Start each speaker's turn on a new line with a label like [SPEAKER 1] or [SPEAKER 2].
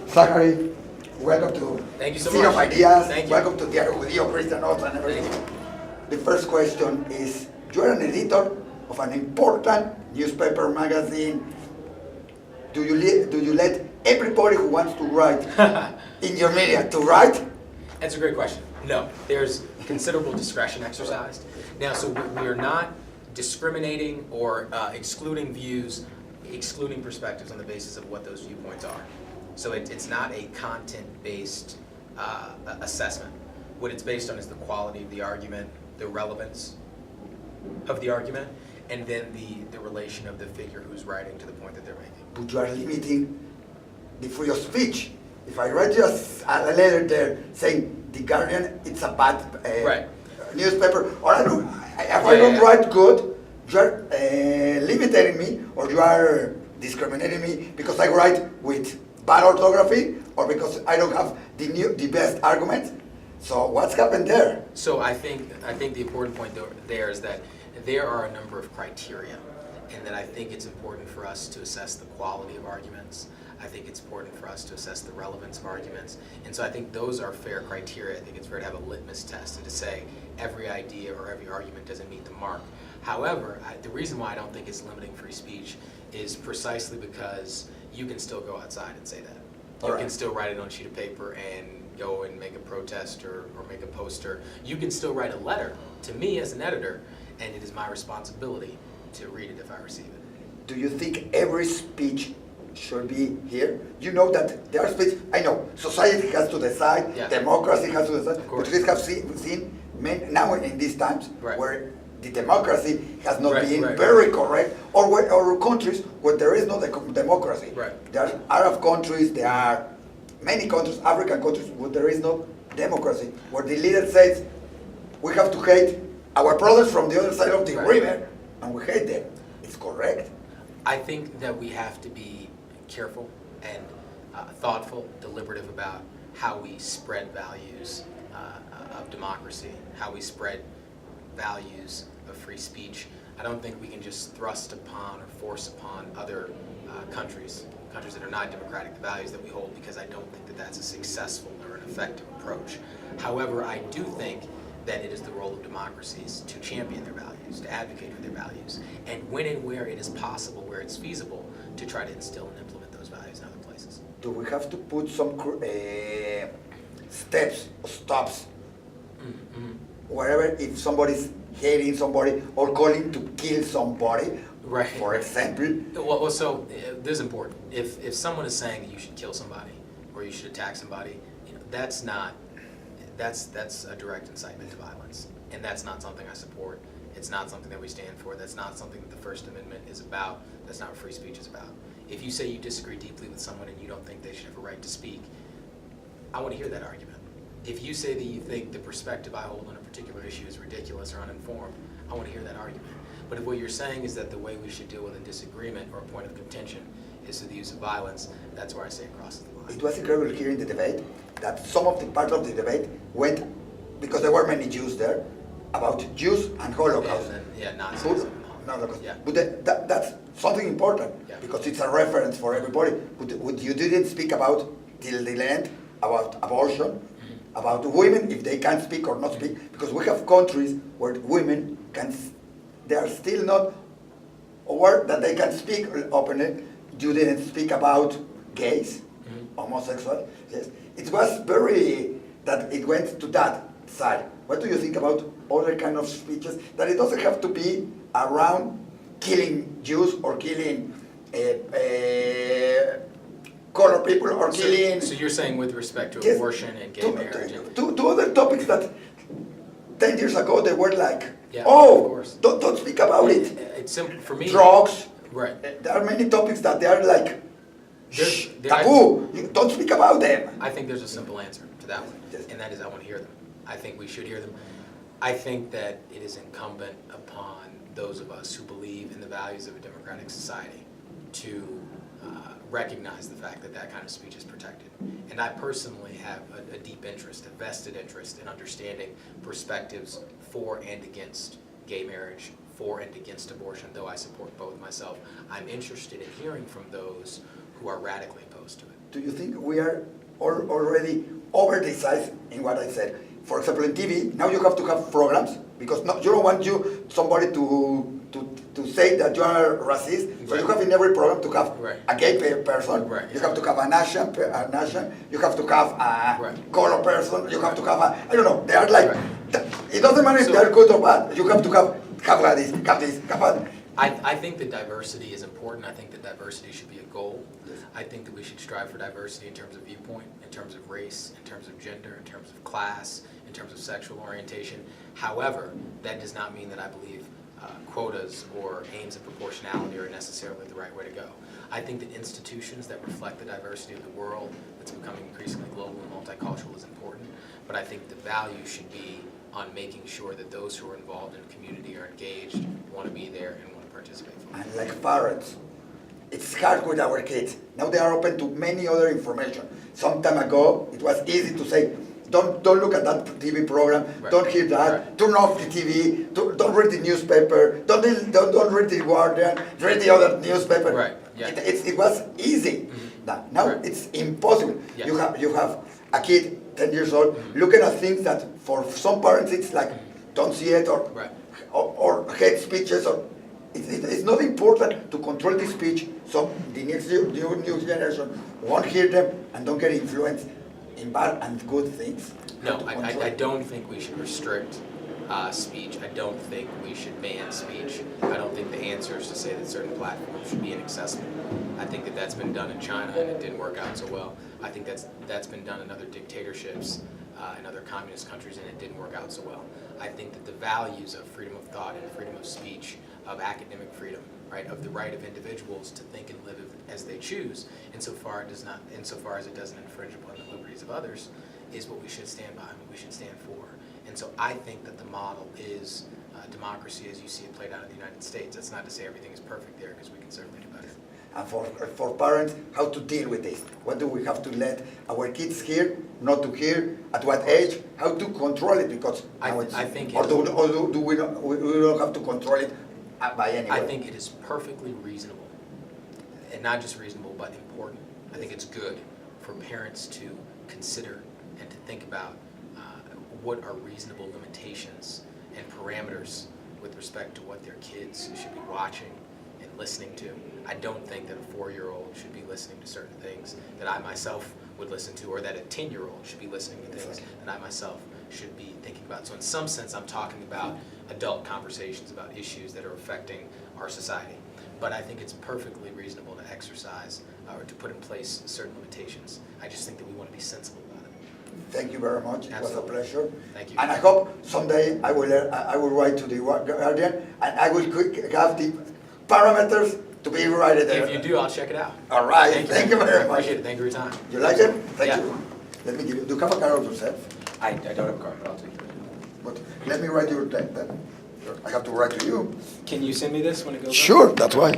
[SPEAKER 1] Zachary, welcome to
[SPEAKER 2] Thank you so
[SPEAKER 1] City
[SPEAKER 2] much.
[SPEAKER 1] of Ideas.
[SPEAKER 2] Thank you.
[SPEAKER 1] Welcome to Diario, Judío, Christian notes and everything. The first question is, you are an editor of an important newspaper magazine. Do you let everybody who wants to write in your media to write?
[SPEAKER 2] That's a great question. No, there's considerable discretion exercised. Now, so we are not discriminating or excluding views, excluding perspectives on the basis of what those viewpoints are. So it's not a content-based assessment. What it's based on is the quality of the argument, the relevance of the argument, and then the relation of the figure who's writing to the point that they're making.
[SPEAKER 1] But you are limiting the free of speech. If I write you a letter there saying the Guardian, it's a bad
[SPEAKER 2] Right.
[SPEAKER 1] newspaper, or I don't write good, you are limiting me, or you are discriminating me because I write with bad orthography, or because I don't have the best arguments. So what's happened there?
[SPEAKER 2] So I think the important point there is that there are a number of criteria, and that I think it's important for us to assess the quality of arguments. I think it's important for us to assess the relevance of arguments. And so I think those are fair criteria. I think it's fair to have a litmus test and to say every idea or every argument doesn't meet the mark. However, the reason why I don't think it's limiting free speech is precisely because you can still go outside and say that. You can still write it on a sheet of paper and go and make a protest or make a poster. You can still write a letter to me as an editor, and it is my responsibility to read it if I receive it.
[SPEAKER 1] Do you think every speech should be here? You know that there are speech, I know, society has to decide, democracy has to decide, but we have seen now in these times where the democracy has not been very correct, or countries where there is no democracy. There are Arab countries, there are many countries, African countries, where there is no democracy, where the leader says, we have to hate our brothers from the other side of the river, and we hate them. It's correct.
[SPEAKER 2] I think that we have to be careful and thoughtful, deliberative about how we spread values of democracy, how we spread values of free speech. I don't think we can just thrust upon or force upon other countries that are not democratic, the values that we hold, because I don't think that that's a successful or an effective approach. However, I do think that it is the role of democracies to champion their values, to advocate for their values, and when and where it is possible, where it's feasible, to try to instill and implement those values in other places.
[SPEAKER 1] Do we have to put some steps or stops wherever, if somebody's hating somebody or calling to kill somebody, for example?
[SPEAKER 2] Well, so this is important. If someone is saying that you should kill somebody or you should attack somebody, that's a direct incitement to violence, and that's not something I support. It's not something that we stand for. That's not something that the First Amendment is about. That's not what free speech is about. If you say you disagree deeply with someone and you don't think they should have a right to speak, I want to hear that argument. If you say that you think the perspective I hold on a particular issue is ridiculous or uninformed, I want to hear that argument. But if what you're saying is that the way we should deal with a disagreement or a point of contention is through the use of violence, that's where I say it crosses the line.
[SPEAKER 1] It was incredible here in the debate that some of the part of the debate went, because there were many Jews there, about Jews and Holocaust.
[SPEAKER 2] Nazis.
[SPEAKER 1] But that's something important, because it's a reference for everybody. But you didn't speak about, till the end, about abortion, about women, if they can speak or not speak, because we have countries where women they are still not aware that they can speak openly. You didn't speak about gays, homosexual. Yes, it was that it went to that side. What do you think about other kind of speeches, that it doesn't have to be around killing Jews or killing color people or killing...
[SPEAKER 2] So you're saying with respect to abortion and gay marriage?
[SPEAKER 1] Two other topics that 10 years ago they were like, don't speak about it.
[SPEAKER 2] It's simple for me.
[SPEAKER 1] Drugs.
[SPEAKER 2] Right.
[SPEAKER 1] There are many topics that they are like, taboo. You don't speak about them.
[SPEAKER 2] I think there's a simple answer to that one, and that is I want to hear them. I think we should hear them. I think that it is incumbent upon those of us who believe in the values of a democratic society to recognize the fact that that kind of speech is protected. And I personally have a deep interest, a vested interest in understanding perspectives for and against gay marriage, for and against abortion, though I support both myself. I'm interested in hearing from those who are radically opposed to it.
[SPEAKER 1] Do you think we are already over-decised in what I said? For example, in TV, now you have to have programs because you don't want somebody to say that you are racist. So you have in every program to have a gay person. You have to have an Asian. You have to have a color person. You have to have I don't know. They are like. It doesn't matter if they are good or bad. You have to have this, have that.
[SPEAKER 2] I think that diversity is important. I think that diversity should be a goal.
[SPEAKER 1] Yes.
[SPEAKER 2] I think that we should strive for diversity in terms of viewpoint, in terms of race, in terms of gender, in terms of class, in terms of sexual orientation. However, that does not mean that I believe quotas or aims of proportionality are necessarily the right way to go. I think that institutions that reflect the diversity of the world that's becoming increasingly global and multicultural is important, but I think the value should be on making sure that those who are involved in the community are engaged, want to be there, and want to participate.
[SPEAKER 1] And like parents, it's hard with our kids. Now they are open to many other information. Some time ago, it was easy to say, don't look at that TV program, don't hear that, turn off the TV, don't read the newspaper, don't read the Guardian, read the other newspaper.
[SPEAKER 2] Right. Yeah.
[SPEAKER 1] It was easy.
[SPEAKER 2] Mm-hmm.
[SPEAKER 1] Now it's impossible.
[SPEAKER 2] Yes.
[SPEAKER 1] You have a kid, 10 years old, looking at things that for some parents it's like, don't see it, or hate speeches, or it's not important to control the speech, so the next new generation won't hear them and don't get influenced in bad and good things.
[SPEAKER 2] No, I don't think we should restrict speech. I don't think we should ban speech. I don't think the answer is to say that certain platforms should be inaccessible. I think that that's been done in China and it didn't work out so well. I think that's been done in other dictatorships in other communist countries and it didn't work out so well. I think that the values of freedom of thought and freedom of speech, of academic freedom, right, of the right of individuals to think and live as they choose, insofar as it doesn't infringe upon the liberties of others, is what we should stand by and what we should stand for. And so I think that the model is democracy as you see it played out in the United States. That's not to say everything is perfect there, because we can certainly do better.
[SPEAKER 1] And for parents, how to deal with this? What do we have to let our kids hear, not to hear, at what age? How to control it? Because
[SPEAKER 2] I think
[SPEAKER 1] do we don't have to control it by any way?
[SPEAKER 2] I think it is perfectly reasonable, and not just reasonable, but important. I think it's good for parents to consider and to think about what are reasonable limitations and parameters with respect to what their kids should be watching and listening to. I don't think that a 4-year-old should be listening to certain things that I myself would listen to, or that a 10-year-old should be listening to things that I myself should be thinking about. So in some sense, I'm talking about adult conversations about issues that are affecting our society. But I think it's perfectly reasonable to exercise or to put in place certain limitations. I just think that we want to be sensible about it.
[SPEAKER 1] Thank you very much.
[SPEAKER 2] Absolutely.
[SPEAKER 1] It was a pleasure.
[SPEAKER 2] Thank you.
[SPEAKER 1] And I hope someday I will write to the Guardian and I will have the parameters to be right there.
[SPEAKER 2] If you do, I'll check it out.
[SPEAKER 1] All right. Thank you very much.
[SPEAKER 2] I appreciate it. Thank you for your time.
[SPEAKER 1] You like it? Thank
[SPEAKER 2] Yeah.
[SPEAKER 1] you. Let me give you. Do you have a card of yourself?
[SPEAKER 2] I don't have a card, but I'll take it.
[SPEAKER 1] But let me write your name then. I have to write to you.
[SPEAKER 2] Can you send me this when it goes up?
[SPEAKER 1] Sure. That's why.